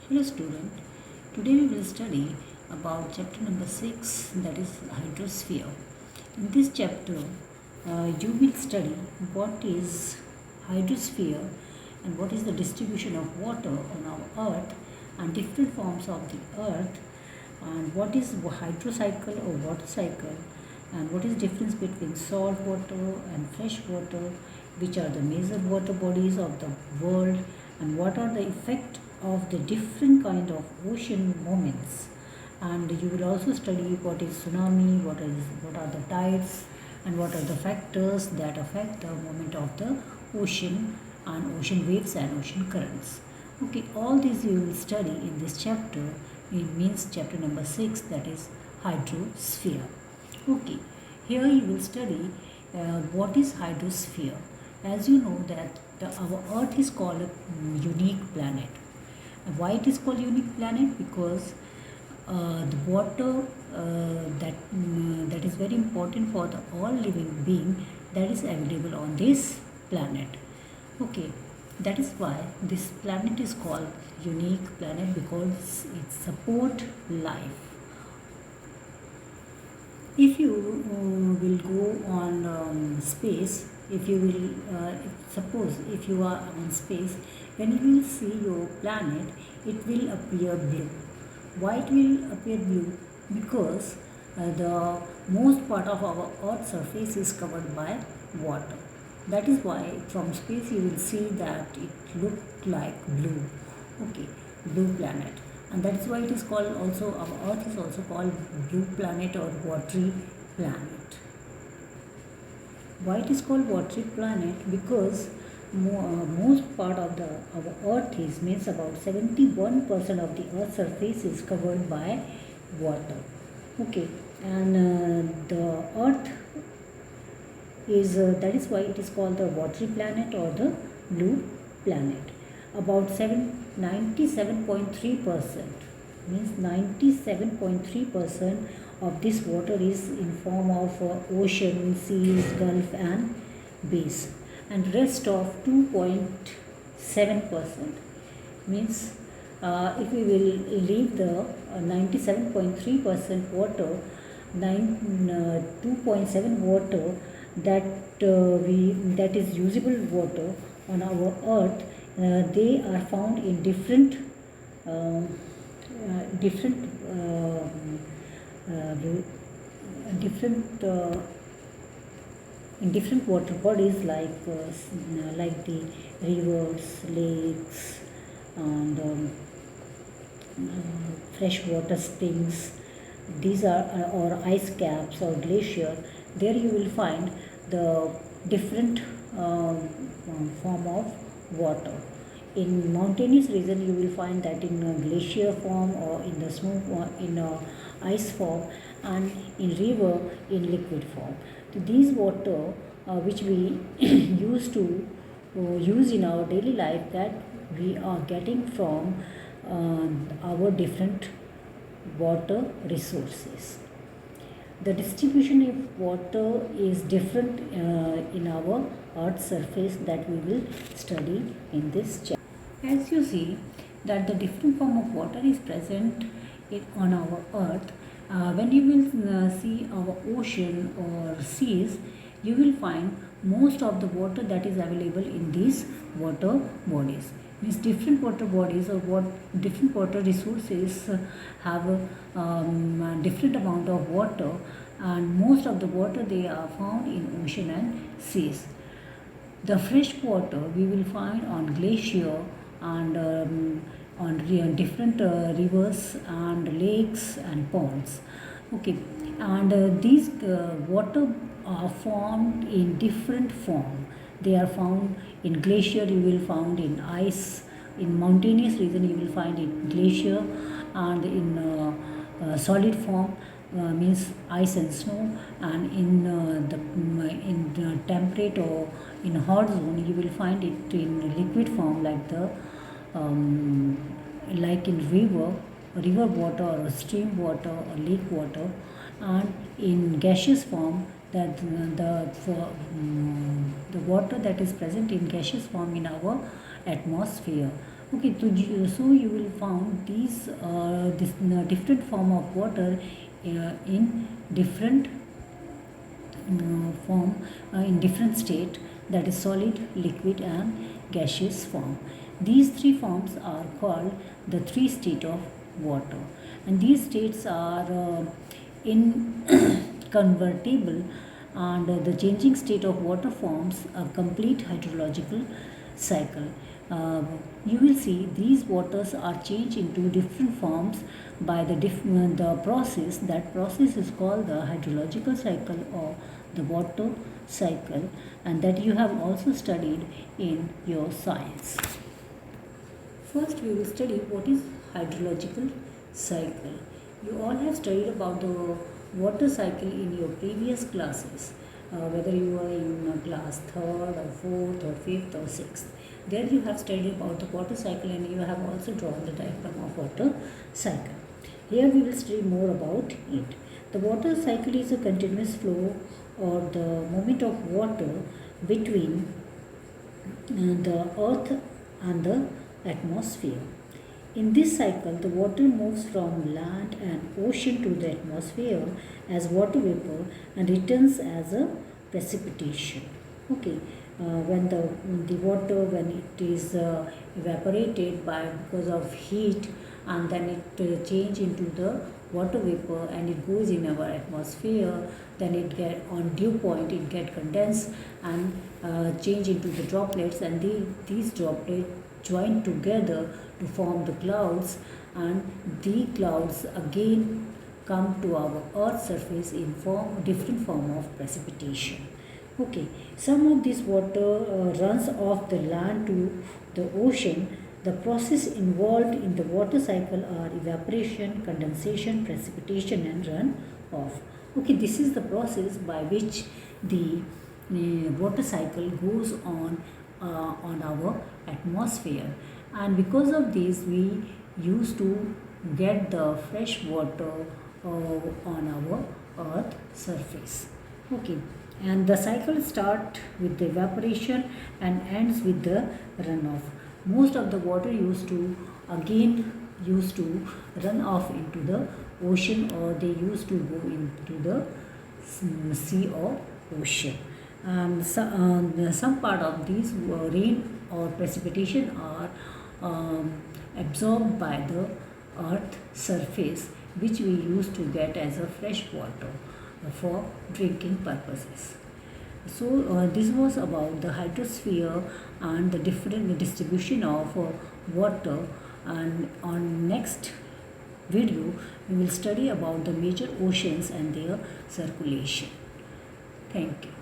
Hello student, today we will study about chapter number 6, that is hydrosphere. In this chapter you will study what is hydrosphere and what is the distribution of water on our earth and different forms of the earth and what is hydrocycle or water cycle and what is difference between salt water and fresh water, which are the major water bodies of the world and what are the effect of the different kind of ocean movements. And you will also study what is tsunami, what are the tides and what are the factors that affect the movement of the ocean and ocean waves and ocean currents. Okay, all these you will study in this chapter. It means chapter number 6, that is hydrosphere. Okay, here you will study what is hydrosphere. As you know that our earth is called a unique planet. Why it is called unique planet? Because the water that is very important for the all living being that is available on this planet. Okay, that is why this planet is called unique planet, because it support life. If you will go on space, if you will suppose if you are on space, when you will see your planet, it will appear blue. Why it will appear blue? Because the most part of our earth's surface is covered by water. That is why from space you will see that it looked like blue. Okay, blue planet. And that's why it is called also, our earth is also called blue planet or watery planet. Why it is called watery planet? Because most part of our earth is, means about 71% of the earth's surface is covered by water. Okay, and the earth is that is why it is called the watery planet or the blue planet. About 97.3%, means 97.3% of this water is in form of ocean, seas, gulf and bays, and rest of 2.7%, means if we will leave the 97.3% water, 2.7 water that is usable water on our earth, they are found in different uh, different in different water bodies like the rivers, lakes, and freshwater springs. These are or ice caps or glacier. There you will find the different form of water. In mountainous region you will find that in glacier form or in the snow in ice form, and in river in liquid form. So these water which we use in our daily life, that we are getting from our different water resources. The distribution of water is different in our earth's surface, that we will study in this chapter. As you see that the different form of water is present on our earth, when you will see our ocean or seas, you will find most of the water that is available in these water bodies. Means different water bodies or different water resources have a different amount of water, and most of the water they are found in ocean and seas. The fresh water we will find on glacier and on different rivers and lakes and ponds. Okay, and these water are formed in different form. They are found in glacier, you will find in ice. In mountainous region you will find in glacier, and in solid form means ice and snow, and in the temperate or in hot zone you will find it in liquid form, like in river water or stream water or lake water, and in gaseous form, that the water that is present in gaseous form in our atmosphere. Okay, so you will found these this different form of water in different form in different state, that is solid, liquid and gaseous form. These three forms are called the three state of water, and these states are inconvertible, and the changing state of water forms a complete hydrological cycle. Uh, you will see these waters are changed into different forms by the process. That process is called the hydrological cycle or the water cycle, and that you have also studied in your science. First, we will study what is hydrological cycle. You all have studied about the water cycle in your previous classes, whether you are in class 3rd or 4th or 5th or 6th. There you have studied about the water cycle, and you have also drawn the diagram of water cycle. Here we will study more about it. The water cycle is a continuous flow or the movement of water between the earth and the atmosphere. In this cycle, the water moves from land and ocean to the atmosphere as water vapor and returns as a precipitation. Okay, when the water, when it is evaporated because of heat, and then it change into the water vapor and it goes in our atmosphere, then it get on dew point, it get condensed and change into the droplets, and these droplets join together to form the clouds, and the clouds again come to our earth's surface in different form of precipitation. Okay, some of this water runs off the land to the ocean. The process involved in the water cycle are evaporation, condensation, precipitation and runoff. Okay, this is the process by which the water cycle goes on our atmosphere, and because of this we used to get the fresh water on our earth surface. Okay, and the cycle starts with the evaporation and ends with the runoff. Most of the water used to run off into the ocean, or they used to go into the sea or ocean. Some part of these rain or precipitation are absorbed by the earth surface, which we used to get as a fresh water for drinking purposes. So this was about the hydrosphere and the different distribution of water, and on next video we will study about the major oceans and their circulation. Thank you.